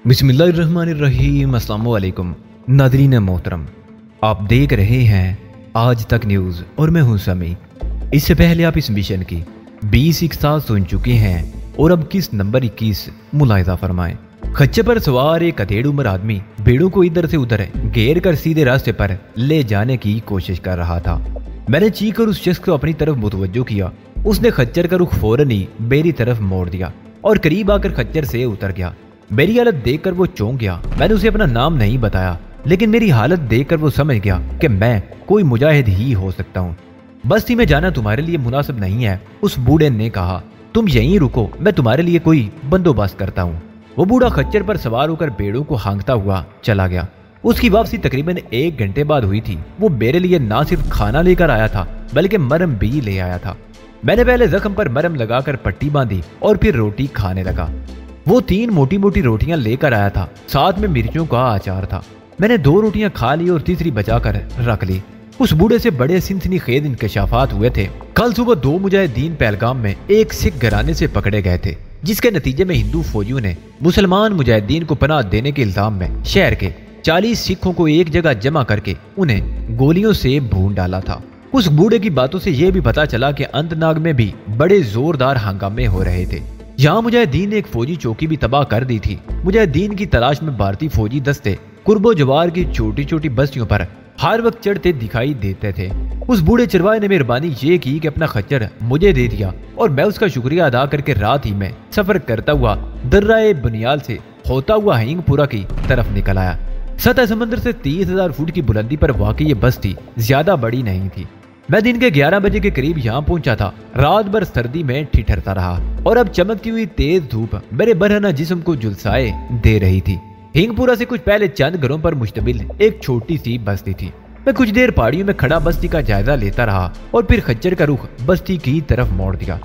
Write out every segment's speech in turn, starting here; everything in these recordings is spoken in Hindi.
बिस्मिल्लाहिर्रहमानिर्रहीम। अस्सलाम वालेकुम नादरीन मोहतरम, आप देख रहे हैं आज तक न्यूज़ और मैं हूं समी। इससे पहले आप इस मिशन की 20 इकसात सुन चुके हैं और अब किस नंबर 21 मुलाहिजा फरमाएं। खच्चर पर सवार एक अधेड़ उम्र आदमी भेड़ों को इधर से उधर घेर कर सीधे रास्ते पर ले जाने की कोशिश कर रहा था। मैंने चीख कर उस शख्स को अपनी तरफ मुतवज्जो किया। उसने खच्चर का रुख फौरन ही मेरी तरफ मोड़ दिया और करीब आकर खच्चर से उतर गया। मेरी हालत देखकर वो चौंक गया। मैंने उसे अपना नाम नहीं बताया, लेकिन मेरी हालत देखकर वो समझ गया कि मैं कोई मुजाहिद ही हो सकता हूँ। बस्ती में जाना तुम्हारे लिए मुनासिब नहीं है, उस बूढ़े ने कहा। तुम यहीं रुको, मैं तुम्हारे लिए कोई बंदोबस्त करता हूँ। वो बूढ़ा खच्चर पर सवार होकर भेड़ों को हाँकता हुआ चला गया। उसकी वापसी तकरीबन 1 घंटे बाद हुई थी। वो मेरे लिए ना सिर्फ खाना लेकर आया था बल्कि मरहम भी ले आया था। मैंने पहले जख्म पर मरहम लगाकर पट्टी बांधी और फिर रोटी खाने लगा। वो 3 मोटी मोटी रोटियां लेकर आया था, साथ में मिर्चों का अचार था। मैंने 2 रोटियां खा ली और तीसरी बचाकर रख ली। उस बूढ़े से बड़े सिनसनीखेज इंकशाफात हुए थे। कल सुबह 2 मुजाहिदीन पहलगाम में एक सिख घराने से पकड़े गए थे, जिसके नतीजे में हिंदू फौजियों ने मुसलमान मुजाहिदीन को पनाह देने के इल्जाम में शहर के 40 सिखों को एक जगह जमा करके उन्हें गोलियों से भून डाला था। उस बूढ़े की बातों से यह भी पता चला कि अनंतनाग में भी बड़े जोरदार हंगामे हो रहे थे। यहाँ मुजाहिदीन ने एक फौजी चौकी भी तबाह कर दी थी। मुजाहिदीन की तलाश में भारतीय फौजी दस्ते कुर्बो जवार की छोटी छोटी बस्तियों पर हर वक्त चढ़ते दिखाई देते थे। उस बूढ़े चरवाहे ने मेहरबानी ये की कि अपना खच्चर मुझे दे दिया और मैं उसका शुक्रिया अदा करके रात ही में सफर करता हुआ दर्राए बुनियाल से होता हुआ हिंगपुरा की तरफ निकल आया। सतह समंदर से 30,000 फुट की बुलंदी पर वाकई ये बस्ती ज्यादा बड़ी नहीं थी। मैं दिन के 11 बजे के करीब यहाँ पहुंचा था। रात भर सर्दी में ठिठरता रहा और अब चमकती हुई तेज धूप मेरे बरहना जिस्म को झुलसाए दे रही थी। हिंगपुरा से कुछ पहले चंद घरों पर मुश्तमिल एक छोटी सी बस्ती थी। मैं कुछ देर पहाड़ियों में खड़ा बस्ती का जायजा लेता रहा और फिर खच्चर का रुख बस्ती की तरफ मोड़ दिया।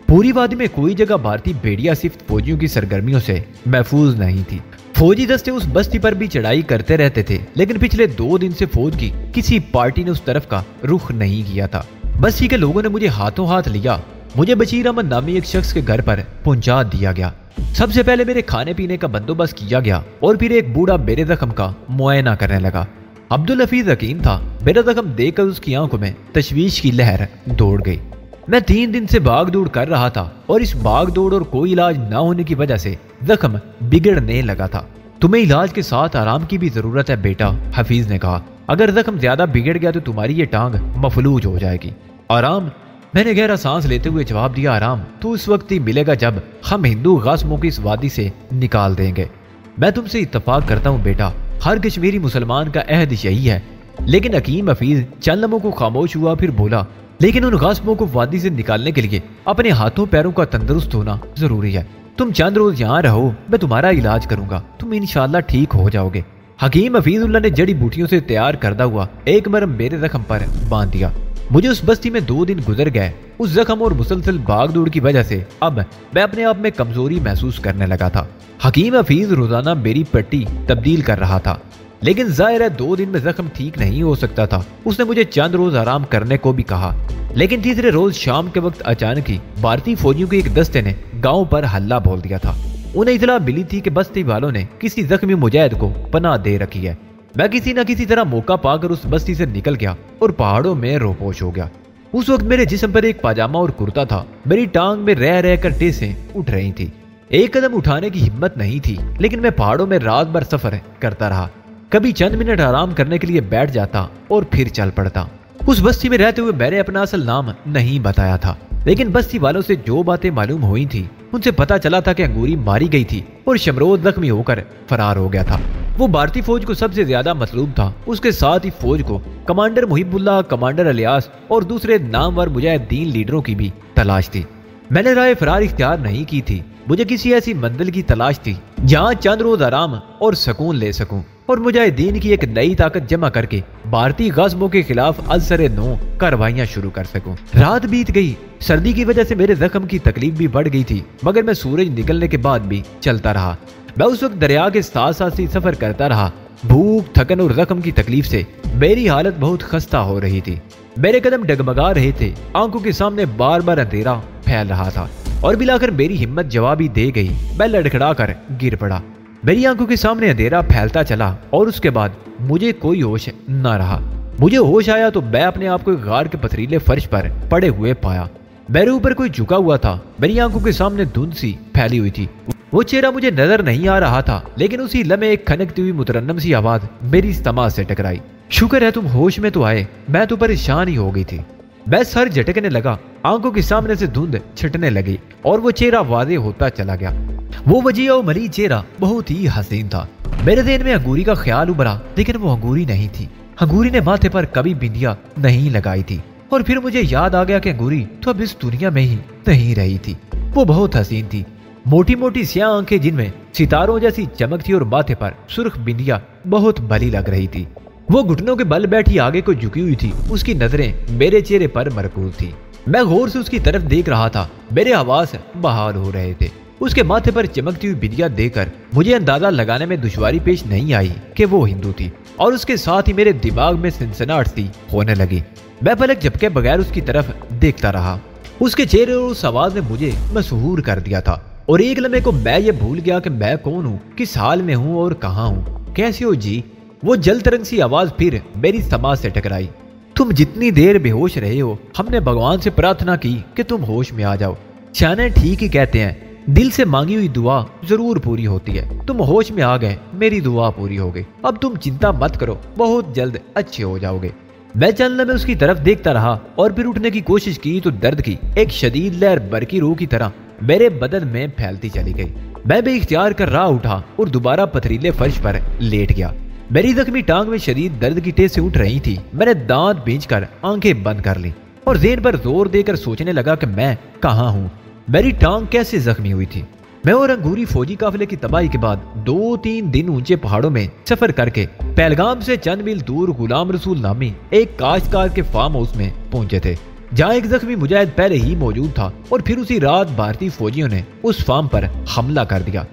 पूरी वादी में कोई जगह भारतीय भेड़िया सिर्फ फौजियों की सरगर्मियों से महफूज नहीं थी। फौजी दस्ते उस बस्ती पर भी चढ़ाई करते रहते थे, लेकिन पिछले 2 दिन से फौज की किसी पार्टी ने उस तरफ का रुख नहीं किया था। बस्ती के लोगों ने मुझे हाथों हाथ लिया। मुझे बशीर अहमद नामी एक शख्स के घर पर पहुंचा दिया गया। सबसे पहले मेरे खाने पीने का बंदोबस्त किया गया और फिर एक बूढ़ा मेरे जख्म का मुआयना करने लगा। अब्दुल हफीज हकीम था। मेरा जख्म देखकर उसकी आंखों में तशवीश की लहर दौड़ गई। मैं 3 दिन से भाग दौड़ कर रहा था और इस भाग दौड़ और कोई इलाज न होने की वजह से जख्म बिगड़ने लगा था। तुम्हें इलाज के साथ आराम की भी जरूरत है बेटा, हफीज ने कहा। अगर जख्म ज्यादा बिगड़ गया तो तुम्हारी ये टांग मफलूज हो जाएगी। आराम? मैंने गहरा सांस लेते हुए जवाब दिया, आराम तो उस वक्त ही मिलेगा जब हम हिंदू गासमों की इस वादी से निकाल देंगे। मैं तुमसे इत्तफाक करता हूँ बेटा, हर कश्मीरी मुसलमान का अहद यही है। लेकिन हकीम हफीज चंद लम्हों को खामोश हुआ, फिर बोला, लेकिन उन गासमों को वादी से निकालने के लिए अपने हाथों पैरों का तंदुरुस्त होना जरूरी है। तुम चंद रोज यहाँ रहो, मैं तुम्हारा इलाज करूंगा, तुम इंशाल्लाह ठीक हो जाओगे। हकीम हफीजुल्लाह ने जड़ी बूटियों से तैयार करदा हुआ एक मरहम मेरे जख्म पर बांध दिया। मुझे उस बस्ती में 2 दिन गुजर गए। उस जख्म और मुसलसल भाग दौड़ की वजह से अब मैं अपने आप में कमजोरी महसूस करने लगा था। हकीम हफीज रोजाना मेरी पट्टी तब्दील कर रहा था, लेकिन जाहिर है 2 दिन में जख्म ठीक नहीं हो सकता था। उसने मुझे चंद रोज आराम करने को भी कहा, लेकिन तीसरे रोज शाम के वक्त अचानक ही भारतीय फौजियों के एक दस्ते ने गांव पर हल्ला बोल दिया था। उन्हें इतला मिली थी कि बस्ती वालों ने किसी जख्मी मुजाहिद को पनाह दे रखी है। मैं किसी न किसी तरह मौका पाकर उस बस्ती से निकल गया और पहाड़ों में रोपोश हो गया। उस वक्त मेरे जिस्म पर एक पाजामा और कुर्ता था। मेरी टांग में रह रह कर टेसें उठ रही थी। एक कदम उठाने की हिम्मत नहीं थी, लेकिन मैं पहाड़ों में रात भर सफर करता रहा। कभी चंद मिनट आराम करने के लिए बैठ जाता और फिर चल पड़ता। उस बस्ती में रहते हुए मैंने अपना असल नाम नहीं बताया था, लेकिन बस्ती वालों से जो बातें मालूम हुई थी उनसे पता चला था कि अंगूरी मारी गई थी और शमरोद जख्मी होकर फरार हो गया था। वो भारतीय फौज को सबसे ज्यादा मतलूब था। उसके साथ ही फौज को कमांडर मुहिबुल्लाह, कमांडर अलियास और दूसरे नामवर मुजाहिदीन लीडरों की भी तलाश थी। मैंने राह फरार इख्तियार नहीं की थी। मुझे किसी ऐसी मंजिल की तलाश थी जहाँ चंद रोज आराम और सुकून ले सकूं और मुजाहिदीन की एक नई ताकत जमा करके भारतीय गाज़ियों के खिलाफ असर-ए-नौ कार्रवाइयां शुरू कर सकूं। रात बीत गई। सर्दी की वजह से मेरे जख्म की तकलीफ भी बढ़ गई थी, मगर मैं सूरज निकलने के बाद भी चलता रहा। मैं उस वक्त दरिया के साथ साथ ही सफर करता रहा। भूख, थकन और जख्म की तकलीफ से मेरी हालत बहुत खस्ता हो रही थी। मेरे कदम डगमगा रहे थे। आंखों के सामने बार बार अंधेरा फैल रहा था और बिलाकर मेरी हिम्मत जवाबी दे गई। मैं लड़खड़ा कर गिर पड़ा। मेरी आंखों के सामने अंधेरा फैलता चला और उसके बाद मुझे कोई होश न रहा। मुझे होश आया तो मैं अपने आप को एक गार के पथरीले फर्श पर पड़े हुए पाया। मेरे ऊपर कोई झुका हुआ था। मेरी आंखों के सामने धुंध सी फैली हुई थी। वो चेहरा मुझे नजर नहीं आ रहा था, लेकिन उसी लम्हे एक खनकती हुई मुतरन्नम सी आवाज मेरी समाज से टकराई। शुक्र है तुम होश में तो आए, मैं तो परेशान ही हो गई थी। मैं सर झटकने लगा, आंखों के सामने से धुंध छिटने लगी और वो चेहरा वाज़ेह होता चला गया। वो वजीह और मरी चेहरा बहुत ही हसीन था। मेरे ज़हन में अंगूरी का ख्याल उभरा, लेकिन वो अंगूरी नहीं थी। अंगूरी ने माथे पर कभी बिंदिया नहीं लगाई थी। और फिर मुझे याद आ गया कि अंगूरी तो अब इस दुनिया में ही नहीं रही थी। वो बहुत हसीन थी, मोटी मोटी स्याह आंखें जिनमें सितारों जैसी चमक थी और माथे पर सुर्ख बिंदिया बहुत भली लग रही थी। वो घुटनों के बल बैठी आगे को झुकी हुई थी। उसकी नजरें मेरे चेहरे पर मरकूज थी। मैं गौर से उसकी तरफ देख रहा था। मेरे हवास बहाल हो रहे थे। उसके माथे पर चमकती हुई बिंदिया देखकर मुझे अंदाजा लगाने में दुश्वारी पेश नहीं आई कि वो हिंदू थी, और उसके साथ ही मेरे दिमाग में सनसनाहट सी होने लगी। मैं पलक झपके बगैर उसकी तरफ देखता रहा। उसके चेहरे और उस आवाज ने मुझे मशहूर कर दिया था, और एक लम्हे को मैं ये भूल गया कि मैं कौन हूँ, किस हाल में हूँ और कहाँ हूँ। कैसे हो जी? वो जल तरंग सी आवाज फिर मेरी समाज से टकराई। तुम जितनी देर बेहोश रहे हो, हमने भगवान से प्रार्थना की कि तुम होश में आ जाओ। शाने ठीक ही कहते हैं, दिल से मांगी हुई दुआ जरूर पूरी होती है। तुम होश में आ गए, मेरी दुआ पूरी हो गई। अब तुम चिंता मत करो, बहुत जल्द अच्छे हो जाओगे। मैं चंद लम्हे उसकी तरफ देखता रहा और फिर उठने की कोशिश की तो दर्द की एक शदीद लहर बरकी रूह की तरह मेरे बदन में फैलती चली गई। मैं बेइख्तियार कर राह उठा और दोबारा पथरीले फर्श पर लेट गया। मेरी जख्मी टांग में शदीद दर्द की टेस से उठ रही थी। मैंने दांत भींचकर आंखें बंद कर ली और ज़हन पर जोर देकर सोचने लगा कि मैं कहाँ हूँ, मेरी टांग कैसे जख्मी हुई थी। मैं और अंगूरी फौजी काफिले की तबाही के बाद 2-3 दिन ऊंचे पहाड़ों में सफर करके पहलगाम से चंद मील दूर गुलाम रसूल नामी एक काश्तकार के फार्म हाउस में पहुंचे थे, जहाँ एक जख्मी मुजाहिद पहले ही मौजूद था। और फिर उसी रात भारतीय फौजियों ने उस फार्म पर हमला कर दिया।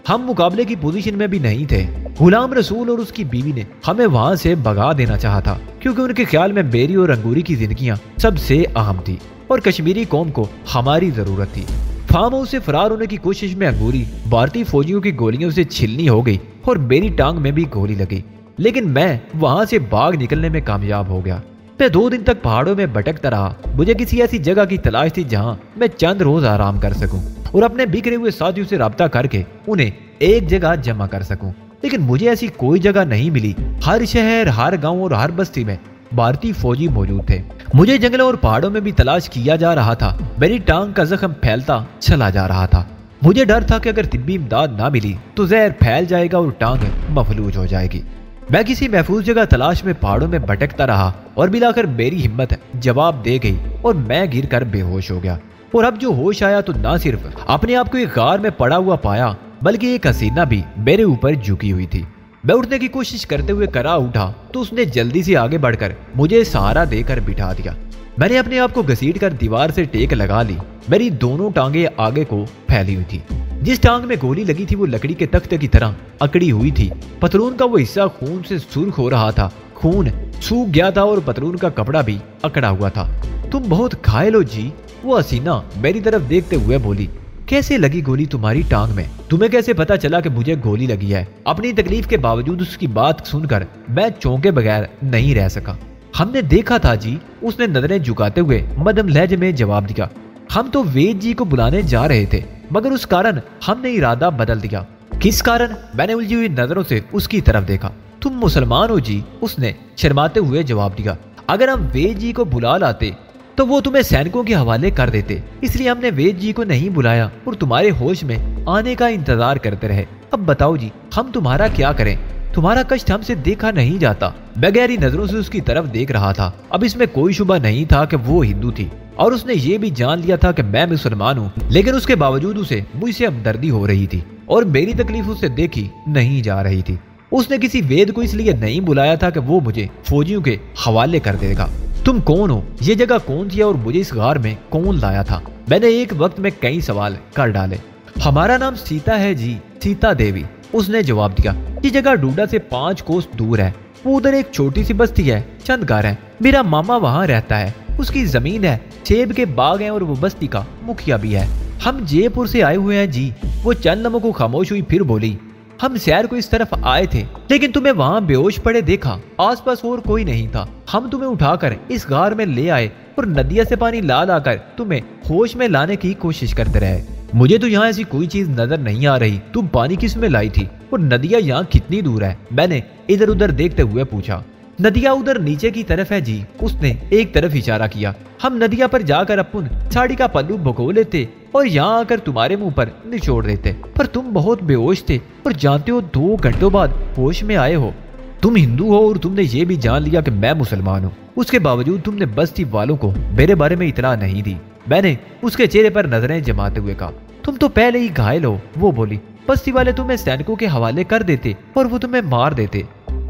हम मुकाबले की पोजीशन में भी नहीं थे। गुलाम रसूल और उसकी बीवी ने हमें वहां से भगा देना चाहा था, क्योंकि उनके ख्याल में मेरी और अंगूरी की जिंदगियां सबसे अहम थी और कश्मीरी कौम को हमारी जरूरत थी। फार्म हाउस से फरार होने की कोशिश में अंगूरी भारतीय फौजियों की गोलियों से छिलनी हो गई और मेरी टांग में भी गोली लगी, लेकिन मैं वहां से भाग निकलने में कामयाब हो गया। मैं 2 दिन तक पहाड़ों में भटकता रहा। मुझे किसी ऐसी जगह की तलाश थी जहां मैं चंद रोज आराम कर सकूं और अपने बिखरे हुए साथियों से राब्ता करके उन्हें एक जगह जमा कर सकूं। लेकिन मुझे ऐसी कोई जगह नहीं मिली। हर शहर, हर गांव और हर बस्ती में भारतीय फौजी मौजूद थे। मुझे जंगलों और पहाड़ों में भी तलाश किया जा रहा था। मेरी टांग का जख्म फैलता चला जा रहा था। मुझे डर था कि अगर तिब्बी इमदाद ना मिली तो जहर फैल जाएगा और टांग मफलूज हो जाएगी। मैं किसी महफूज जगह तलाश में पहाड़ों में भटकता रहा और मिलाकर मेरी हिम्मत जवाब दे गई और मैं गिर कर बेहोश हो गया। और अब जो होश आया तो ना सिर्फ अपने आप को एक गार में पड़ा हुआ पाया, बल्कि एक हसीना भी मेरे ऊपर झुकी हुई थी। मैं उठने की कोशिश करते हुए करा उठा तो उसने जल्दी से आगे बढ़कर मुझे सहारा देकर बिठा दिया। मैंने अपने आप को घसीट कर दीवार से टेक लगा ली। मेरी दोनों टांगे आगे को फैली हुई थी। जिस टांग में गोली लगी थी वो लकड़ी के तख्ते की तरह अकड़ी हुई थी। पतलून का वो हिस्सा खून से सुर्ख हो रहा था। खून सूख गया था और पतलून का कपड़ा भी अकड़ा हुआ था। तुम बहुत घायल हो जी, वो हसीना मेरी तरफ देखते हुए बोली। कैसे लगी गोली तुम्हारी टांग में? तुम्हें कैसे पता चला कि मुझे गोली लगी है? अपनी तकलीफ के बावजूद उसकी बात सुनकर मैं चौंके बगैर नहीं रह सका। हमने देखा था जी, उसने नजरें झुकाते हुए मध्यम लहजे में जवाब दिया। हम तो वेद जी को बुलाने जा रहे थे, मगर उस कारण हमने इरादा बदल दिया। किस कारण? मैंने उलझी हुई नजरों से उसकी तरफ देखा। तुम मुसलमान हो जी, उसने शर्माते हुए जवाब दिया। अगर हम वेद जी को बुला लाते तो वो तुम्हें सैनिकों के हवाले कर देते, इसलिए हमने वेद जी को नहीं बुलाया और तुम्हारे होश में आने का इंतजार करते रहे। अब बताओ जी, हम तुम्हारा क्या करें? तुम्हारा कष्ट हमसे देखा नहीं जाता। मैं गहरी नजरों से उसकी तरफ देख रहा था। अब इसमें कोई शुबा नहीं था कि वो हिंदू थी और उसने ये भी जान लिया था कि मैं मुसलमान हूँ, लेकिन उसके बावजूद उसे मुझसे हमदर्दी हो रही थी और मेरी तकलीफ उससे देखी नहीं जा रही थी। उसने किसी वेद को इसलिए नहीं बुलाया था कि वो मुझे फौजियों के हवाले कर देगा। तुम कौन हो? ये जगह कौन सी है और मुझे इस गार में कौन लाया था? मैंने एक वक्त में कई सवाल कर डाले। हमारा नाम सीता है जी, सीता देवी, उसने जवाब दिया। ये जगह डूडा से 5 कोस दूर है। वो उधर एक छोटी सी बस्ती है, चंद घर है। मेरा मामा वहाँ रहता है, उसकी जमीन है, सेब के बाग हैं और वो बस्ती का मुखिया भी है। हम जयपुर से आए हुए हैं जी। वो चंद लम्हों को खामोश हुई, फिर बोली। हम शहर को इस तरफ आए थे, लेकिन तुम्हें वहाँ बेहोश पड़े देखा। आसपास और कोई नहीं था। हम तुम्हें उठाकर इस गार में ले आए और नदिया से पानी ला लाकर तुम्हें होश में लाने की कोशिश करते रहे। मुझे तो यहाँ ऐसी कोई चीज नजर नहीं आ रही। तुम पानी किस में लाई थी और नदिया यहाँ कितनी दूर है? मैंने इधर उधर देखते हुए पूछा। नदिया उधर नीचे की तरफ है जी, उसने एक तरफ इशारा किया। हम नदिया पर जाकर अपन साड़ी का पल्लू भगो लेते और यहाँ आकर तुम्हारे मुंह पर निचोड़ देते, पर तुम बहुत बेहोश थे और जानते हो 2 घंटों बाद होश में आए हो। तुम हिंदू हो और तुमने ये भी जान लिया कि मैं मुसलमान हूँ। उसके बावजूद तुमने बस्ती वालों को मेरे बारे में इतला नहीं दी। मैंने उसके चेहरे पर नजरें जमाते हुए कहा, तुम तो पहले ही घायल हो। वो बोली, बस्ती वाले तुम्हें सैनिकों के हवाले कर देते और वो तुम्हें मार देते,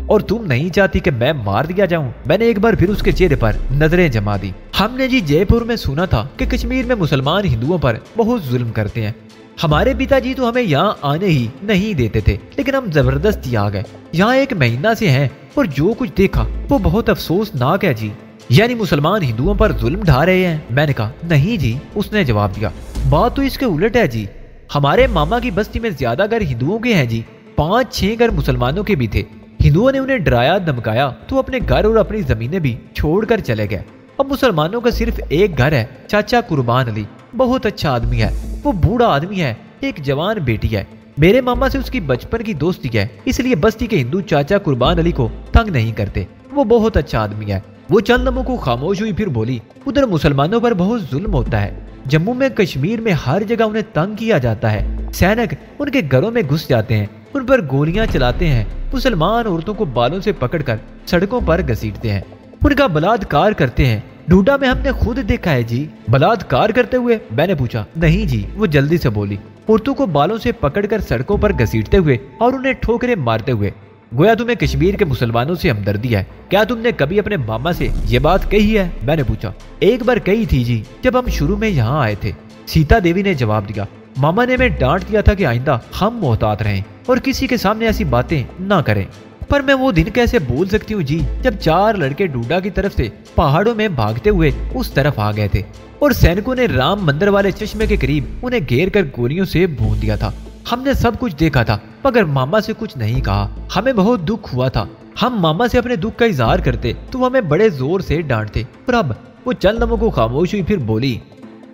और तुम नहीं चाहती कि मैं मार दिया जाऊं। मैंने एक बार फिर उसके चेहरे पर नजरें जमा दी। हमने जी जयपुर में सुना था कि कश्मीर में मुसलमान हिंदुओं पर बहुत जुल्म करते हैं। हमारे पिताजी तो हमें यहाँ आने ही नहीं देते थे, लेकिन हम जबरदस्ती आ गए। यहाँ 1 महीना से हैं और जो कुछ देखा वो बहुत अफसोसनाक है जी। यानी मुसलमान हिंदुओं पर जुल्म ढा रहे हैं? मैंने कहा, नहीं जी। उसने जवाब दिया, बात तो इसके उलट है जी। हमारे मामा की बस्ती में ज्यादा घर हिंदुओं के हैं जी, 5-6 घर मुसलमानों के भी थे। हिंदुओं ने उन्हें डराया धमकाया तो अपने घर और अपनी जमीनें भी छोड़कर चले गए। अब मुसलमानों का सिर्फ एक घर है, चाचा कुर्बान अली। बहुत अच्छा आदमी है, वो बूढ़ा आदमी है, एक जवान बेटी है। मेरे मामा से उसकी बचपन की दोस्ती है, इसलिए बस्ती के हिंदू चाचा कुर्बान अली को तंग नहीं करते। वो बहुत अच्छा आदमी है। वो चंद लम्हों को खामोश हुई, फिर बोली, उधर मुसलमानों पर बहुत जुल्म होता है। जम्मू में, कश्मीर में हर जगह उन्हें तंग किया जाता है। सैनिक उनके घरों में घुस जाते हैं, उन पर गोलियां चलाते हैं। मुसलमान औरतों को बालों से पकड़कर सड़कों पर घसीटते हैं, उनका बलात्कार करते हैं। डूडा में हमने खुद देखा है जी। बलात्कार करते हुए? मैंने पूछा। नहीं जी। वो जल्दी से बोली, औरतों को बालों से पकड़कर सड़कों पर घसीटते हुए और उन्हें ठोकरें मारते हुए। गोया तुम्हें कश्मीर के मुसलमानों से हमदर्दी है। क्या तुमने कभी अपने मामा से ये बात कही है? मैंने पूछा। एक बार कही थी जी, जब हम शुरू में यहाँ आए थे। सीता देवी ने जवाब दिया। मामा ने हमें डांट दिया था कि आइंदा हम मोहतात रहें और किसी के सामने ऐसी बातें ना करें। पर मैं वो दिन कैसे भूल सकती हूँ जी, जब 4 लड़के डूडा की तरफ से पहाड़ों में भागते हुए उस तरफ आ गए थे और सैनिकों ने राम मंदिर वाले चश्मे के करीब उन्हें घेर कर गोलियों से भून दिया था। हमने सब कुछ देखा था, मगर मामा से कुछ नहीं कहा। हमें बहुत दुख हुआ था। हम मामा से अपने दुख का इजहार करते तो हमें बड़े जोर से डांटते। पर अब वो चंद लम्हों को खामोश हुई, फिर बोली,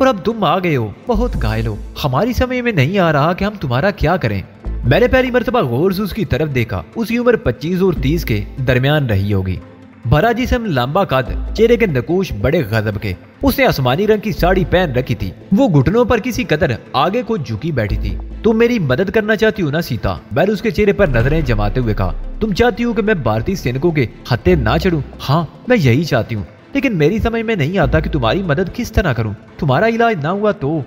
और अब तुम आ गए हो, बहुत घायल हो। हमारी समझ में नहीं आ रहा कि हम तुम्हारा क्या करें। मैंने पहली मर्तबा गौर से उसकी तरफ देखा। उसकी उम्र 25 और 30 के दरमियान रही होगी। भरा जिस्म, लंबा कद, चेहरे के नकूश बड़े गजब के। उसने आसमानी रंग की साड़ी पहन रखी थी। वो घुटनों पर किसी कदर आगे को झुकी बैठी थी। तुम मेरी मदद करना चाहती हो ना सीता? मैंने उसके चेहरे पर नजरें जमाते हुए कहा। तुम चाहती हो कि मैं भारतीय सैनिकों के हत्थे ना चढ़ूं? हाँ, मैं यही चाहती हूँ, लेकिन मेरी समझ में नहीं आता कि तुम्हारी मदद किस तरह करूं। तुम्हारा इलाज ना हुआ तो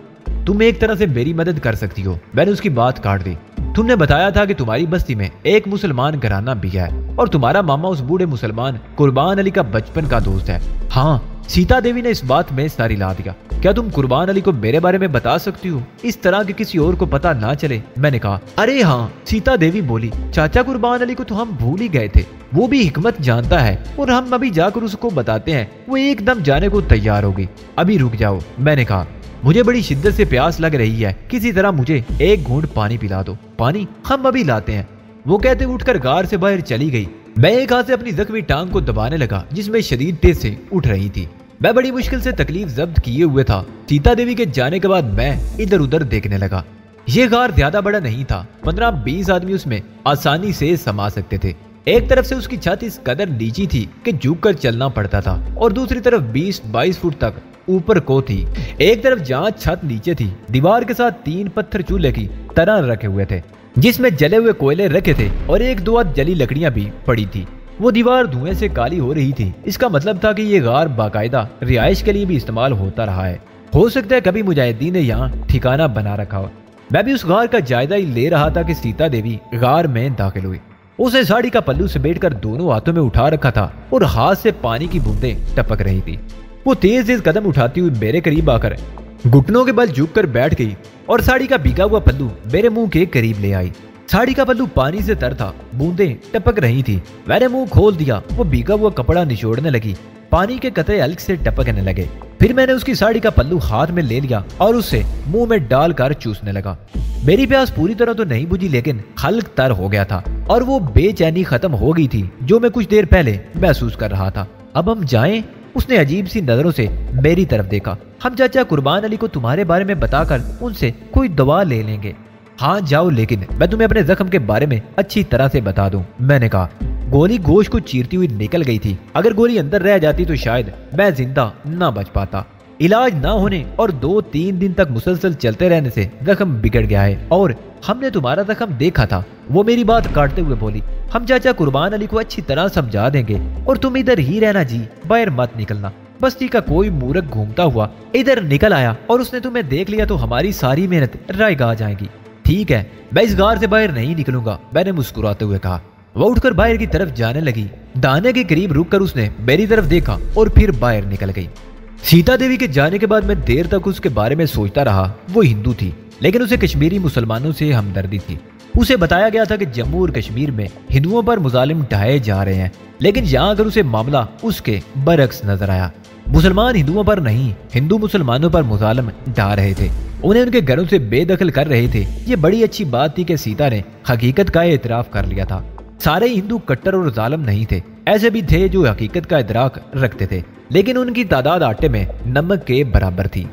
तुम एक तरह से मेरी मदद कर सकती हो। मैंने उसकी बात काट दी। तुमने बताया था कि तुम्हारी बस्ती में एक मुसलमान घराना भी है और तुम्हारा मामा उस बूढ़े मुसलमान कुर्बान अली का बचपन का दोस्त है। हाँ, सीता देवी ने इस बात में सर हिला दिया। क्या तुम कुर्बान अली को मेरे बारे में बता सकती हो, इस तरह के किसी और को पता ना चले? मैंने कहा। अरे हाँ, सीता देवी बोली, चाचा कुर्बान अली को तो हम भूल ही गए थे। वो भी हिकमत जानता है और हम अभी जाकर उसको बताते हैं। वो एकदम जाने को तैयार होगी। अभी रुक जाओ। मैंने कहा, मुझे बड़ी शिद्दत से प्यास लग रही है, किसी तरह मुझे एक घूंट पानी पिला दो। पानी? हम अभी लाते हैं। वो कहते उठकर गार से बाहर चली गई। मैं एक हाथ से अपनी जख्मी टांग को दबाने लगा, जिसमें शदीद तेज से उठ रही थी। मैं बड़ी मुश्किल से तकलीफ जब्त किए हुए था। सीता देवी के जाने के बाद मैं इधर उधर देखने लगा। ये गार ज्यादा बड़ा नहीं था, 15-20 आदमी उसमें आसानी से समा सकते थे। एक तरफ से उसकी छत इस कदर नीची थी कि झुक कर चलना पड़ता था और दूसरी तरफ 20-22 फुट तक ऊपर को थी। एक तरफ जहाँ छत नीचे थी, दीवार के साथ 3 पत्थर चूल्हे की तरह रखे हुए थे, जिसमें जले हुए कोयले रखे थे और 1-2 जली लकड़ियां भी पड़ी थी। वो दीवार धुएं से काली हो रही थी। इसका मतलब था कि ये गार बाकायदा रिहाइश के लिए भी इस्तेमाल होता रहा है। हो सकता है कभी मुजाहिदीन ने यहाँ ठिकाना बना रखा हो। मैं भी उस गार का जायजा ही ले रहा था कि सीता देवी गार में दाखिल हुई। उसे साड़ी का पल्लू समेटकर दोनों हाथों में उठा रखा था और हाथ से पानी की बूंदें टपक रही थी। वो तेज तेज कदम उठाती हुई मेरे करीब आकर घुटनों के बल झुककर बैठ गई और साड़ी का भीगा हुआ पल्लू मेरे मुंह के करीब ले आई। साड़ी का पल्लू पानी से तर था, बूंदें टपक रही थी। मैंने मुंह खोल दिया। वो भीगा हुआ कपड़ा निचोड़ने लगी। पानी के कतरे हल्क से टपकने लगे। फिर मैंने उसकी साड़ी का पल्लू हाथ में ले लिया और उसे मुंह में डालकर चूसने लगा। मेरी प्यास पूरी तरह तो नहीं बुझी, लेकिन हल्क तर हो गया था और वो बेचैनी खत्म हो गई थी जो मैं कुछ देर पहले महसूस कर रहा था। अब हम जाएं? उसने अजीब सी नजरों से मेरी तरफ देखा। हम चाचा कुर्बान अली को तुम्हारे बारे में बताकर उनसे कोई दवा ले लेंगे। हाँ जाओ, लेकिन मैं तुम्हें अपने जख्म के बारे में अच्छी तरह से बता दूं। मैंने कहा। गोली गोश्त को चीरती हुई निकल गई थी। अगर गोली अंदर रह जाती तो शायद मैं जिंदा न बच पाता। इलाज ना होने और 2-3 दिन तक मुसलसल चलते रहने से जख्म बिगड़ गया है और हमने तुम्हारा जख्म देखा था। वो मेरी बात काटते हुए बोली। हम चाचा कुर्बान अली को अच्छी तरह समझा देंगे और तुम इधर ही रहना जी, बाहर मत निकलना। बस्ती का कोई मूर्ख घूमता हुआ इधर निकल आया और उसने तुम्हें देख लिया तो हमारी सारी मेहनत रायगा जाएगी। ठीक है, मैं इस गार से बाहर नहीं निकलूंगा, मैंने मुस्कुराते हुए कहा। वह उठकर बाहर की तरफ जाने लगी। दाने के करीब रुककर उसने मेरी तरफ देखा और फिर बाहर निकल गई। सीता देवी के जाने के बाद मैं देर तक उसके बारे में सोचता रहा। वो हिंदू थी, लेकिन उसे कश्मीरी मुसलमानों से हमदर्दी थी। उसे बताया गया था कि जम्मू और कश्मीर में हिंदुओं पर मुजालिम ढाए जा रहे हैं, लेकिन यहाँ अगर उसे मामला उसके बरक्स नजर आया। मुसलमान हिंदुओं पर नहीं, हिंदू मुसलमानों पर मुजालिम ढा रहे थे, उन्हें उनके घरों से बेदखल कर रहे थे। ये बड़ी अच्छी बात थी कि सीता ने हकीकत का एतराफ कर लिया था। सारे हिंदू कट्टर और जालिम नहीं थे, ऐसे भी थे जो हकीकत का इदराक रखते थे, लेकिन उनकी तादाद आटे में नमक के बराबर थी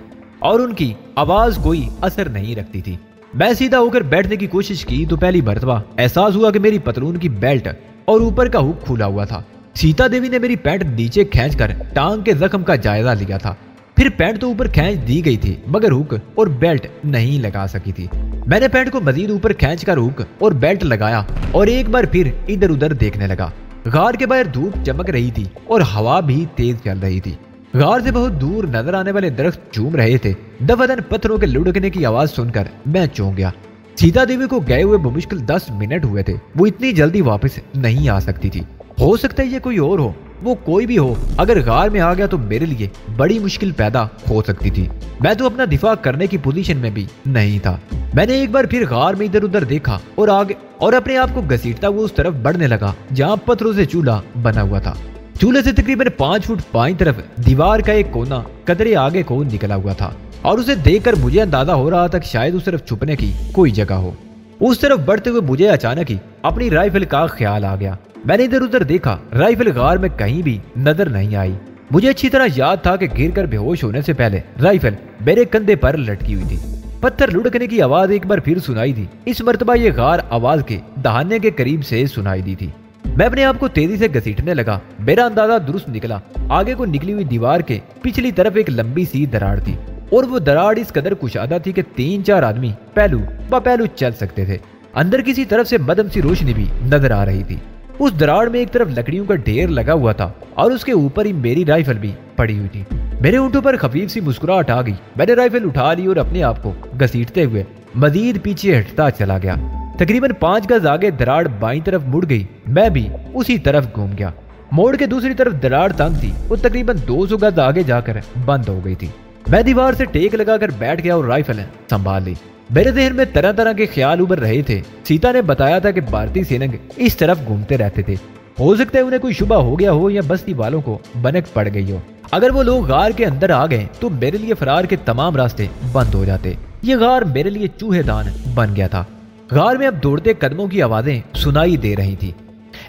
और उनकी आवाज कोई असर नहीं रखती थी। मैं सीधा होकर बैठने की कोशिश की तो पहली मर्तबा एहसास हुआ कि मेरी पतलून की बेल्ट और ऊपर का हुक खुला हुआ था। सीता देवी ने मेरी पैंट नीचे खींचकर टांग के जख्म का जायजा लिया था। फिर पैंट तो ऊपर खींच दी गई थी, मगर हुक और बेल्ट नहीं लगा सकी थी। मैंने पैंट को मजीद ऊपर खींचकर हुक और बेल्ट लगाया और एक बार फिर इधर उधर देखने लगा। गार के बाहर धूप चमक रही थी और हवा भी तेज चल रही थी। गार से बहुत दूर नजर आने वाले दरख्त झूम रहे थे। दफादन पत्थरों के लुढ़कने की आवाज सुनकर मैं चौंक गया। सीता देवी को गए हुए बमुश्किल 10 मिनट हुए थे। वो इतनी जल्दी वापस नहीं आ सकती थी। हो सकता है ये कोई और हो, वो कोई भी हो। अगर गार में आ गया तो मेरे लिए बड़ी मुश्किल पैदा हो सकती थी। मैं तो अपना दिफा करने की पोजीशन में भी नहीं था। मैंने एक बार फिर गार में इधर उधर देखा और आगे और अपने आप को घसीटता हुआ उस तरफ बढ़ने लगा जहाँ पत्थरों से चूल्हा बना हुआ था। चूल्हे से तकरीबन 5 फुट बाईं तरफ दीवार का एक कोना कदरे आगे को निकला हुआ था और उसे देखकर मुझे अंदाजा हो रहा था कि शायद उस तरफ छुपने की कोई जगह हो। उस तरफ बढ़ते हुए मुझे अचानक ही अपनी राइफल का ख्याल आ गया। मैंने इधर उधर देखा, राइफल गार में कहीं भी नजर नहीं आई। मुझे अच्छी तरह याद था कि गिरकर बेहोश होने से पहले राइफल मेरे कंधे पर लटकी हुई थी। पत्थर लुढ़कने की आवाज एक बार फिर सुनाई दी। इस मर्तबा ये गार आवाज के दहाने के करीब से सुनाई दी थी। मैं अपने आप को तेजी से घसीटने लगा। मेरा अंदाजा दुरुस्त निकला। आगे को निकली हुई दीवार के पिछली तरफ एक लंबी सी दरार थी और वो दरार इस कदर कुशादा थी कि 3-4 आदमी पहलू ब पहलू चल सकते थे। अंदर किसी तरफ से मध्यम सी रोशनी भी नजर आ रही थी। उस दरार में एक तरफ लकड़ियों का ढेर लगा हुआ था और उसके ऊपर ही मेरी राइफल भी पड़ी हुई थी। मेरे होंठों पर खफीफ सी मुस्कुराहट आ गई। मैंने राइफल उठा ली और अपने आप को घसीटते हुए मजीद पीछे हटता चला गया। तकरीबन 5 गज आगे दरार बाईं तरफ मुड़ गई। मैं भी उसी तरफ घूम गया। मोड़ के दूसरी तरफ दरार तंग थी और तकरीबन 200 गज आगे जाकर बंद हो गई थी। मैं दीवार से टेक लगाकर बैठ गया और राइफल संभाल ली। मेरे जहन में तरह तरह के ख्याल उभर रहे थे। सीता ने बताया था कि भारतीय सैनिक इस तरफ घूमते रहते थे। हो सकता है उन्हें कोई शुबा हो गया हो या बस्ती वालों को बनक पड़ गई हो। अगर वो लोग गार के अंदर आ गए तो मेरे लिए फरार के तमाम रास्ते बंद हो जाते। ये गार मेरे लिए चूहेदान बन गया था। गार में अब दौड़ते कदमों की आवाजें सुनाई दे रही थी,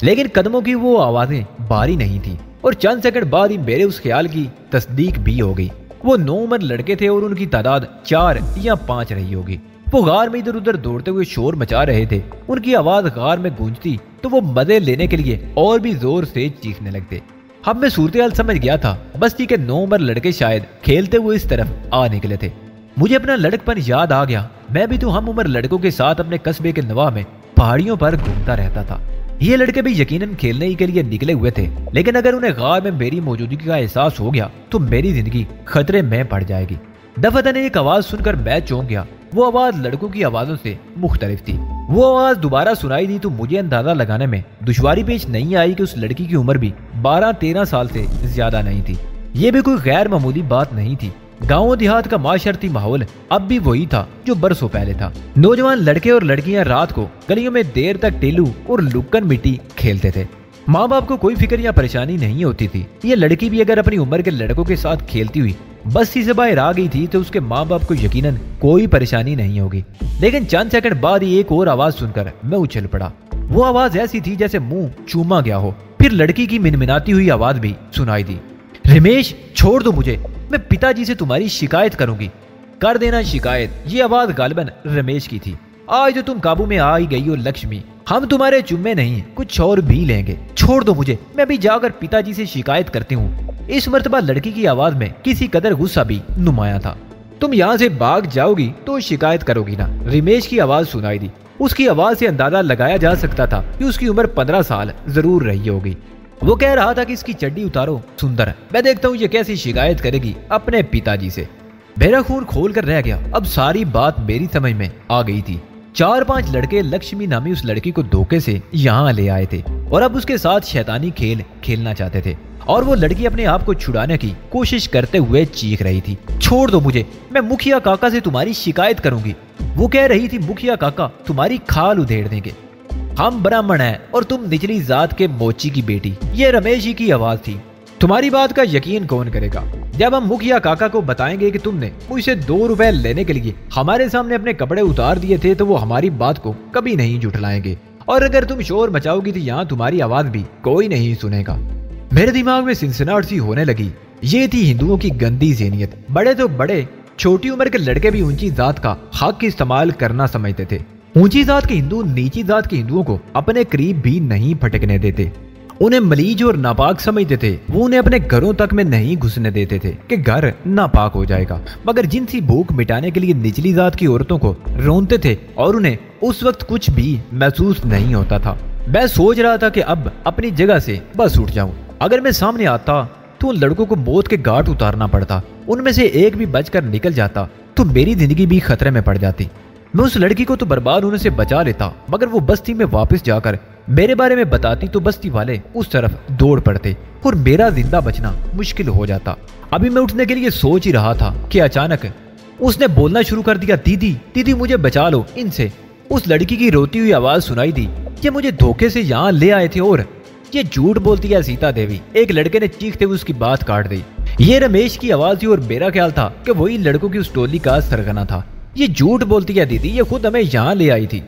लेकिन कदमों की वो आवाजें बारी नहीं थी और चंद सेकंड बाद ही मेरे उस ख्याल की तस्दीक भी हो गई। वो 9 उम्र लड़के थे और उनकी तादाद 4 या 5 रही होगी। वो गार में इधर उधर दौड़ते हुए शोर मचा रहे थे। उनकी आवाज गार में गूंजती तो वो मजे लेने के लिए और भी जोर से चीखने लगते। अब मैं सूरत हाल समझ गया था। बस्ती के 9 उम्र लड़के शायद खेलते हुए इस तरफ आ निकले थे। मुझे अपना लड़कपन याद आ गया। मैं भी तो हम उम्र लड़कों के साथ अपने कस्बे के नवा में पहाड़ियों पर घूमता रहता था। ये लड़के भी यकीनन खेलने ही के लिए निकले हुए थे, लेकिन अगर उन्हें गार में मेरी मौजूदगी का एहसास हो गया तो मेरी जिंदगी खतरे में पड़ जाएगी। दफादन एक आवाज सुनकर मैं चौंक गया। वो आवाज लड़कों की आवाजों से मुख्तलिफ थी। वो आवाज दोबारा सुनाई दी तो मुझे अंदाजा लगाने में दुश्वारी पेश नहीं आई कि उस लड़की की उम्र भी 12-13 साल से ज्यादा नहीं थी। ये भी कोई गैर मामूली बात नहीं थी। गांव देहात का माशरती माहौल अब भी वही था जो बरसों पहले था। नौजवान लड़के और लड़कियां रात को गलियों में देर तक टेलू और लुक्कन मिट्टी खेलते थे। माँ बाप को कोई फिक्र या परेशानी नहीं होती थी। ये लड़की भी अगर अपनी उम्र के लड़कों के साथ खेलती हुई बस्ती से बाहर आ गई थी तो उसके माँ बाप को यकीनन कोई परेशानी नहीं होगी। लेकिन चंद सेकंड बाद ही एक और आवाज सुनकर मैं उछल पड़ा। वो आवाज ऐसी थी जैसे मुंह चूमा गया हो। फिर लड़की की मिनमिनाती हुई आवाज भी सुनाई दी, रमेश छोड़ दो मुझे, मैं पिताजी से तुम्हारी शिकायत करूंगी। कर देना शिकायत। ये आवाज गालिबन रमेश की थी। आज तो तुम काबू में आ ही गई हो लक्ष्मी, हम तुम्हारे चुम्मे नहीं कुछ और भी लेंगे। छोड़ दो मुझे, मैं अभी जाकर पिताजी से शिकायत करती हूँ। इस मर्तबा लड़की की आवाज में किसी कदर गुस्सा भी नुमाया था। तुम यहाँ से भाग जाओगी तो शिकायत करोगी ना, रमेश की आवाज सुनाई दी। उसकी आवाज से अंदाजा लगाया जा सकता था कि उसकी उम्र 15 साल जरूर रही होगी। वो कह रहा था कि इसकी चड्डी उतारो सुंदर, मैं देखता हूँ ये कैसी शिकायत करेगी अपने पिताजी से। मेरा खून खोल कर रह गया। अब सारी बात मेरी समझ में आ गई थी। 4-5 लड़के लक्ष्मी नामी उस लड़की को धोखे से यहाँ ले आए थे और अब उसके साथ शैतानी खेल खेलना चाहते थे। और वो लड़की अपने आप को छुड़ाने की कोशिश करते हुए चीख रही थी, छोड़ दो मुझे, मैं मुखिया काका से तुम्हारी शिकायत करूंगी। वो कह रही थी, मुखिया काका तुम्हारी खाल उधेड़ देंगे, हम ब्राह्मण हैं और तुम निचली जात के मोची की बेटी। ये रमेश ही की आवाज थी। तुम्हारी बात का यकीन कौन करेगा जब हम मुखिया काका को बताएंगे कि तुमने मुझसे 2 रुपए लेने के लिए हमारे सामने अपने कपड़े उतार दिए थे, तो वो हमारी बात को कभी नहीं जुटलाएंगे। और अगर तुम शोर मचाओगी तो यहाँ तुम्हारी आवाज भी कोई नहीं सुनेगा। मेरे दिमाग में सिनसनाहट सी होने लगी। ये थी हिंदुओं की गंदी ज़हनियत। बड़े तो बड़े, छोटी उम्र के लड़के भी ऊंची जात का हक इस्तेमाल करना समझते थे। ऊंची जात के हिंदू नीची जात के हिंदुओं को अपने करीब भी नहीं फटकने देते। उन्हें मलीज और नापाक समझते थे। वो उन्हें अपने घरों तक में नहीं घुसने देते थे कि घर नापाक हो जाएगा। मगर जिनसी भूख मिटाने के लिए निचली जात की औरतों को रोनते थे और उन्हें उस वक्त कुछ भी महसूस नहीं होता था। मैं सोच रहा था कि अब अपनी जगह से बस उठ जाऊं। अगर मैं सामने आता तो उन लड़कों को मौत के घाट उतारना पड़ता। उनमें से एक भी बचकर निकल जाता तो मेरी जिंदगी भी खतरे में पड़ जाती। मैं उस लड़की को तो बर्बाद होने से बचा लेता, मगर वो बस्ती में वापस जाकर मेरे बारे में बताती तो बस्ती वाले उस तरफ दौड़ पड़ते और मेरा जिंदा बचना मुश्किल हो जाता। अभी मैं उठने के लिए सोच ही रहा था कि अचानक उसने बोलना शुरू कर दिया, दीदी दीदी मुझे बचा लो इनसे। उस लड़की की रोती हुई आवाज सुनाई दी, ये मुझे धोखे से यहाँ ले आए थे और ये झूठ बोलती है सीता देवी। एक लड़के ने चीखते हुए उसकी बात काट दी। ये रमेश की आवाज थी और मेरा ख्याल था कि वही लड़कों की उस टोली का सरगना था। ये झूठ बोलती है दीदी, ये खुद हमें यहाँ ले आई थी।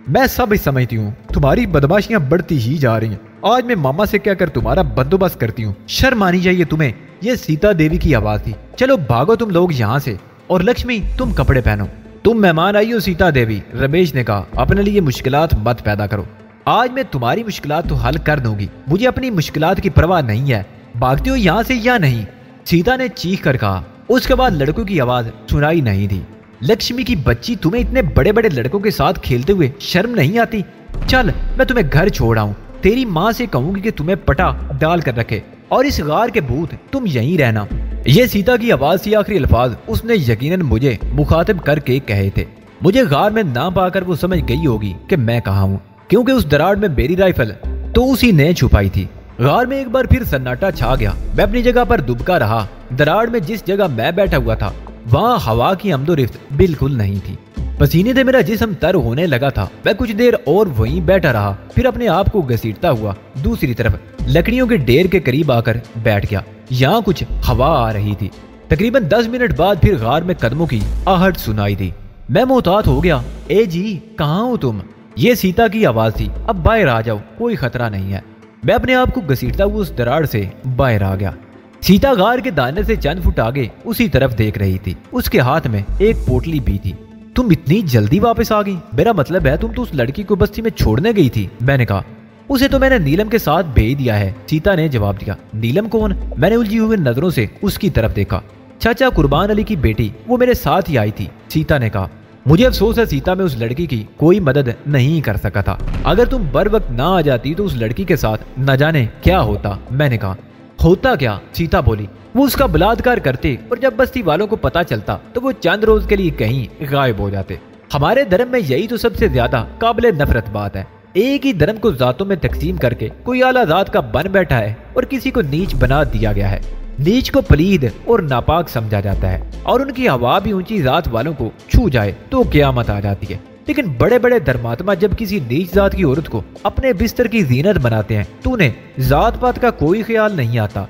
मैं सब समझती हूँ, तुम्हारी बदमाशियां बढ़ती ही जा रही हैं। आज मैं मामा से कहकर तुम्हारा बंदोबस्त करती हूँ। शर्म आनी चाहिए तुम्हें। ये सीता देवी की आवाज थी। चलो भागो तुम लोग यहाँ से, और लक्ष्मी तुम कपड़े पहनो। तुम मेहमान आई हो सीता देवी, रमेश ने कहा, अपने लिए मुश्किलात मत पैदा करो। आज मैं तुम्हारी मुश्किलात तो हल कर दूंगी, मुझे अपनी मुश्किलात की परवाह नहीं है। भागते हो यहाँ से या नहीं? सीता ने चीख कर कहा। उसके बाद लड़कों की आवाज सुनाई नहीं थी। लक्ष्मी की बच्ची, तुम्हें इतने बड़े बड़े लड़कों के साथ खेलते हुए शर्म नहीं आती? चल मैं तुम्हें घर छोड़ आऊं। तेरी माँ से कहूंगी कि तुम्हें पटा डाल कर रखे और इस गार के भूत तुम यहीं रहना। ये सीता की आवाज थी। आखिरी अल्फाज उसने यकीनन मुझे मुखातिब करके कहे थे। मुझे गार में ना पाकर वो समझ गई होगी कि मैं कहाँ हूँ, क्योंकि उस दरार में मेरी राइफल तो उसी ने छुपाई थी। गार में एक बार फिर सन्नाटा छा गया। मैं अपनी जगह पर दुबका रहा। दरार में जिस जगह मैं बैठा हुआ था वहाँ हवा की आमदोरफ्त बिल्कुल नहीं थी। पसीने से मेरा जिस्म तर होने लगा था। मैं कुछ देर और वहीं बैठा रहा, फिर अपने आप को घसीटता हुआ दूसरी तरफ लकड़ियों के ढेर के करीब आकर बैठ गया। यहाँ कुछ हवा आ रही थी। तकरीबन 10 मिनट बाद फिर गार में कदमों की आहट सुनाई दी। मैं मोहतात हो गया। ए जी, कहाँ हो तुम? ये सीता की आवाज थी। अब बाहर आ जाओ, कोई खतरा नहीं है। मैं अपने आप को घसीटता हुआ उस दरार से बाहर आ गया। सीता गार के दाने से चंद फुट आगे उसी तरफ देख रही थी। उसके हाथ में एक पोटली भी थी। तुम इतनी जल्दी वापस आ गई? मेरा मतलब है तुम तो उस लड़की को बस्ती में छोड़ने गई थी। मैंने कहा, उसे तो मैंने नीलम के साथ भेज दिया है, सीता ने जवाब दिया। नीलम कौन? मैंने उलझी हुई नजरों से उसकी तरफ देखा। चाचा कुर्बान अली की बेटी, वो मेरे साथ ही आई थी, सीता ने कहा। मुझे अफसोस है सीता, मैं उस लड़की की कोई मदद नहीं कर सका था। अगर तुम बर वक्त ना आ जाती तो उस लड़की के साथ न जाने क्या होता। मैंने कहा, होता क्या? सीता बोली, वो उसका बलात्कार करते और जब बस्ती वालों को पता चलता तो वो चंद रोज के लिए कहीं गायब हो जाते। हमारे धर्म में यही तो सबसे ज्यादा काबिले नफरत बात है। एक ही धर्म को जातों में तकसीम करके कोई आला जात का बन बैठा है और किसी को नीच बना दिया गया है। नीच को पलीद और नापाक समझा जाता है और उनकी हवा भी ऊंची जात वालों को छू जाए तो क़यामत आ जाती है। लेकिन बड़े बड़े धर्मात्मा जब किसी नीच जात की औरत को अपने बिस्तर की जीनत बनाते हैं तो उन्हें जात पात का कोई ख्याल नहीं आता।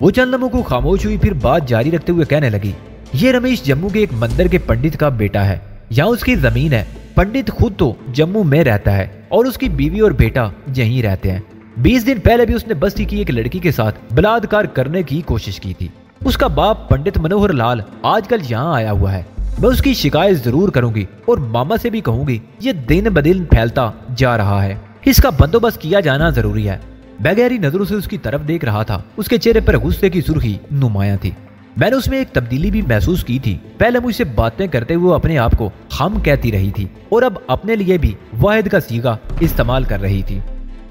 वो चंद लम्हों को खामोश हुई, फिर बात जारी रखते हुए कहने लगी, ये रमेश जम्मू के एक मंदिर के पंडित का बेटा है। यहाँ उसकी जमीन है। पंडित खुद तो जम्मू में रहता है और उसकी बीवी और बेटा यहीं रहते हैं। 20 दिन पहले भी उसने बस्ती की एक लड़की के साथ बलात्कार करने की कोशिश की थी। उसका बाप पंडित मनोहर लाल आजकल यहाँ आया हुआ है। मैं उसकी शिकायत जरूर करूंगी और मामा से भी कहूंगी। ये दिन ब दिन फैलता जा रहा है, इसका बंदोबस्त किया जाना जरूरी है। मैं गहरी नजरों से उसकी तरफ देख रहा था। उसके चेहरे पर गुस्से की सुर्खी नुमाया थी। मैंने उसमें एक तब्दीली भी महसूस की थी। पहले मुझसे बातें करते हुए अपने आप को हम कहती रही थी और अब अपने लिए भी वाहिद का सीगा इस्तेमाल कर रही थी।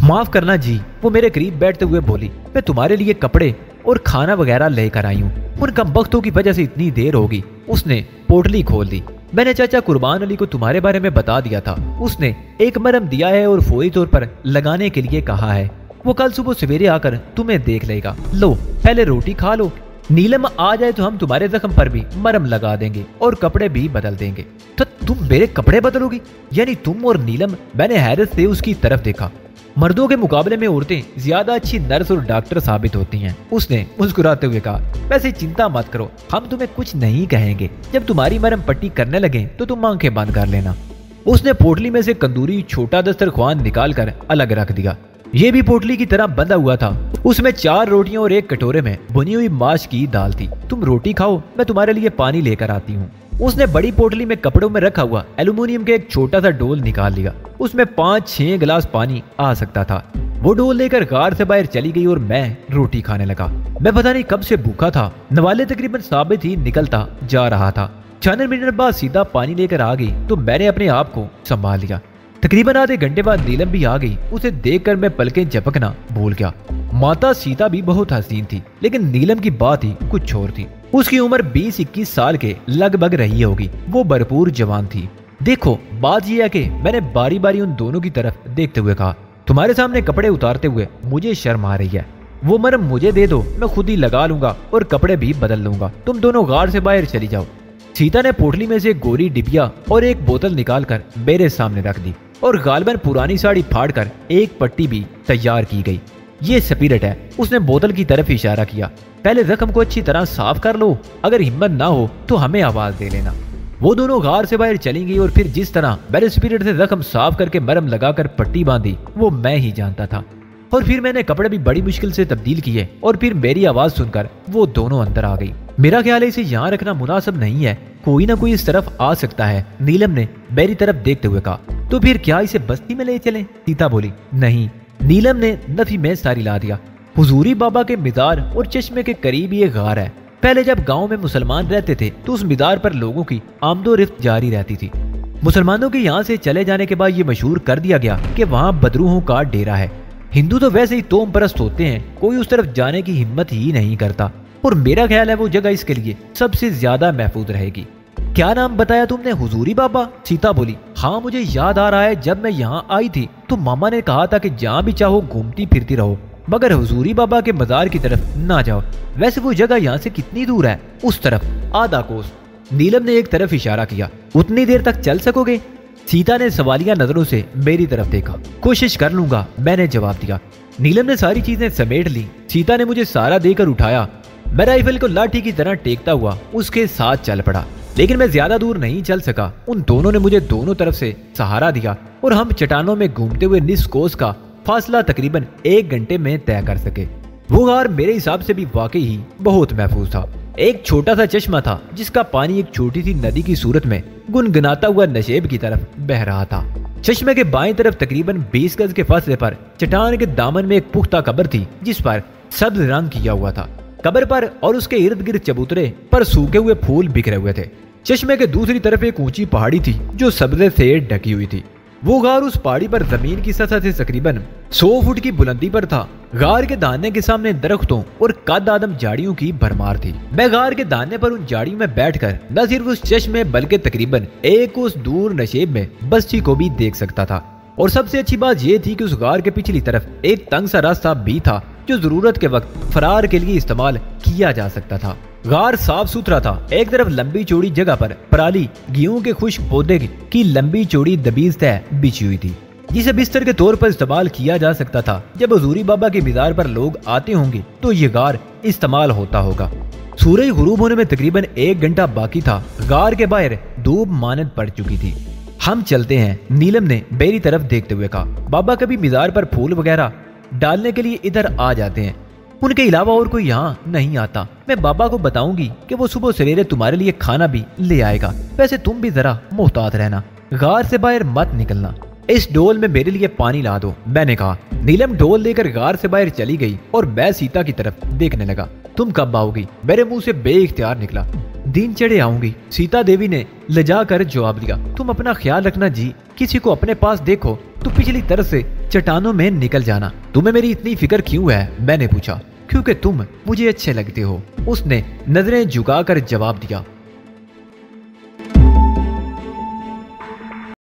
माफ करना जी, वो मेरे करीब बैठते हुए बोली, मैं तुम्हारे लिए कपड़े और खाना वगैरह लेकर आई हूँ। उन कमबख्तों की वजह से इतनी देर होगी। उसने पोटली खोल दी। मैंने चाचा कुर्बान अली को तुम्हारे बारे में बता दिया था। उसने एक मरहम दिया है और फौरी तौर पर लगाने के लिए कहा है। वो कल सुबह सवेरे आकर तुम्हें देख लेगा। लो पहले रोटी खा लो। नीलम आ जाए तो हम तुम्हारे जख्म पर भी मरहम लगा देंगे और कपड़े भी बदल देंगे। तो तुम मेरे कपड़े बदलोगी? यानी तुम और नीलम? मैंने हैरत से उसकी तरफ देखा। मर्दों के मुकाबले में औरतें ज्यादा अच्छी नर्स और डॉक्टर साबित होती हैं। उसने मुस्कुराते हुए कहा, वैसे चिंता मत करो, हम तुम्हें कुछ नहीं कहेंगे। जब तुम्हारी मरहम पट्टी करने लगे तो तुम आंखें बंद कर लेना। उसने पोटली में से कंदूरी छोटा दस्तरख्वान निकाल कर अलग रख दिया। ये भी पोटली की तरह बंधा हुआ था। उसमें 4 रोटियां और एक कटोरे में बुनी हुई माश की दाल थी। तुम रोटी खाओ, मैं तुम्हारे लिए पानी लेकर आती हूँ। उसने बड़ी पोटली में कपड़ों में रखा हुआ एल्यूमिनियम का एक छोटा सा डोल निकाल लिया। उसमें 5-6 गिलास पानी आ सकता था। वो डोल लेकर कार से बाहर चली गई और मैं रोटी खाने लगा। मैं पता नहीं कब से भूखा था। नवाले तकरीबन साबित ही निकलता जा रहा था। 4 मिनट बाद सीधा पानी लेकर आ गई तो मैंने अपने आप को संभाल लिया। तकरीबन आधे घंटे बाद नीलम भी आ गई। उसे देखकर मैं पलकें झपकना भूल गया। माता सीता भी बहुत हसीन थी, लेकिन नीलम की बात ही कुछ और थी। उसकी उम्र 20-21 साल के लगभग रही होगी। वो भरपूर जवान थी। देखो बात यह है कि मैंने बारी बारी उन दोनों की तरफ देखते हुए कहा, तुम्हारे सामने कपड़े उतारते हुए मुझे शर्म आ रही है। वो मरहम मुझे दे दो, मैं खुद ही लगा लूंगा और कपड़े भी बदल लूंगा। तुम दोनों गार से बाहर चली जाओ। सीता ने पोटली में से गोरी डिबिया और एक बोतल निकालकर मेरे सामने रख दी और गालबन पुरानी साड़ी फाड़कर एक पट्टी भी तैयार की गई। ये स्पिरिट है। उसने बोतल की तरफ इशारा किया। पहले जख्म को अच्छी तरह साफ कर लो। अगर हिम्मत ना हो तो हमें आवाज दे लेना। वो दोनों गार से बाहर चली गई और फिर जिस तरह मैंने स्पिरिट से जख्म साफ करके मरहम लगाकर पट्टी बांधी वो मैं ही जानता था। और फिर मैंने कपड़े भी बड़ी मुश्किल से तब्दील किए और फिर मेरी आवाज सुनकर वो दोनों अंदर आ गई। मेरा ख्याल है इसे यहाँ रखना मुनासिब नहीं है। कोई ना कोई इस तरफ आ सकता है। नीलम ने मेरी तरफ देखते हुए कहा, तो फिर क्या इसे बस्ती में ले चलें? सीता बोली, नहीं। नीलम ने नफी में सारी ला दिया। हुजूरी बाबा के मिदार और चश्मे के करीब ये गार है। पहले जब गांव में मुसलमान रहते थे तो उस मिदार पर लोगों की आमदोरफ्त जारी रहती थी। मुसलमानों के यहाँ से चले जाने के बाद ये मशहूर कर दिया गया कि वहाँ बदरूहों का डेरा है। हिंदू तो वैसे ही तोम परस्त होते हैं, कोई उस तरफ जाने की हिम्मत ही नहीं करता और मेरा ख्याल है वो जगह इसके लिए सबसे ज्यादा महफूज रहेगी। क्या नाम बताया तुमने? हुजूरी बाबा? सीता बोली, हाँ मुझे याद आ रहा है जब मैं यहाँ आई थी तो मामा ने कहा था कि जहाँ भी चाहो घूमती फिरती रहो मगर हुजूरी बाबा के मजार की तरफ ना जाओ। वैसे वो जगह यहाँ से कितनी दूर है? उस तरफ आधा कोस। नीलम ने एक तरफ इशारा किया। उतनी देर तक चल सकोगे? सीता ने सवालिया नजरों से मेरी तरफ देखा। कोशिश कर लूंगा, मैंने जवाब दिया। नीलम ने सारी चीजें समेट ली। सीता ने मुझे सहारा देकर उठाया। मैं राइफल को लाठी की तरह टेकता हुआ उसके साथ चल पड़ा, लेकिन मैं ज्यादा दूर नहीं चल सका। उन दोनों ने मुझे दोनों तरफ से सहारा दिया और हम चट्टानों में घूमते हुए निस कोस का फासला तकरीबन 1 घंटे में तय कर सके। वो गार मेरे हिसाब से भी वाकई ही बहुत महफूज था। एक छोटा सा चश्मा था जिसका पानी एक छोटी सी नदी की सूरत में गुनगुनाता हुआ नशेब की तरफ बह रहा था। चश्मे के बाएं तरफ तकरीबन 20 गज के फासले पर चट्टान के दामन में एक पुख्ता कब्र थी जिस पर सब्ज रंग किया हुआ था। कब्र पर और उसके इर्द गिर्द चबूतरे पर सूखे हुए फूल बिखरे हुए थे। चश्मे के दूसरी तरफ एक ऊंची पहाड़ी थी जो सब्जे से ढकी हुई थी। वो गार उस पहाड़ी पर जमीन की सतह से तकरीबन 100 फुट की बुलंदी पर था। गार के दाने के सामने दरख्तों और कद आदम झाड़ियों की भरमार थी। मैं गार के दाने पर उन झाड़ियों में बैठकर न सिर्फ उस चश्मे बल्कि तकरीबन 1 कोस दूर नशेब में बस्ती को भी देख सकता था। और सबसे अच्छी बात यह थी कि उस गार के पिछली तरफ एक तंग सा रास्ता भी था जो जरूरत के वक्त फरार के लिए इस्तेमाल किया जा सकता था। गार साफ सुथरा था। एक तरफ लंबी चौड़ी जगह पर पराली, गेहूं के खुश्क पौधे की लंबी चौड़ी दबीज तय बिछी हुई थी, जिसे बिस्तर के तौर पर इस्तेमाल किया जा सकता था। जब हजूरी बाबा की मज़ार पर लोग आते होंगे तो ये गार इस्तेमाल होता होगा। सूरज गुरूब होने में तकरीबन 1 घंटा बाकी था। गार के बाहर धूप मानद पड़ चुकी थी। हम चलते हैं, नीलम ने मेरी तरफ देखते हुए कहा। बाबा कभी मज़ार पर फूल वगैरह डालने के लिए इधर आ जाते हैं, उनके अलावा और कोई यहाँ नहीं आता। मैं बाबा को बताऊंगी कि वो सुबह सवेरे तुम्हारे लिए खाना भी ले आएगा। वैसे तुम भी जरा मोहतात रहना, गार से बाहर मत निकलना। इस डोल में मेरे लिए पानी ला दो, मैंने कहा। नीलम डोल लेकर गार से बाहर चली गई और मैं सीता की तरफ देखने लगा। तुम कब आओगी? मेरे मुंह से बेइख्तियार निकला। दिन चढ़े आऊंगी, सीता देवी ने लजा कर जवाब दिया। तुम अपना ख्याल रखना जी, किसी को अपने पास देखो तो पिछली तरफ से चट्टानों में निकल जाना। तुम्हें मेरी इतनी फिक्र क्यों है? मैंने पूछा। क्योंकि तुम मुझे अच्छे लगते हो, उसने नजरें झुकाकर जवाब दिया।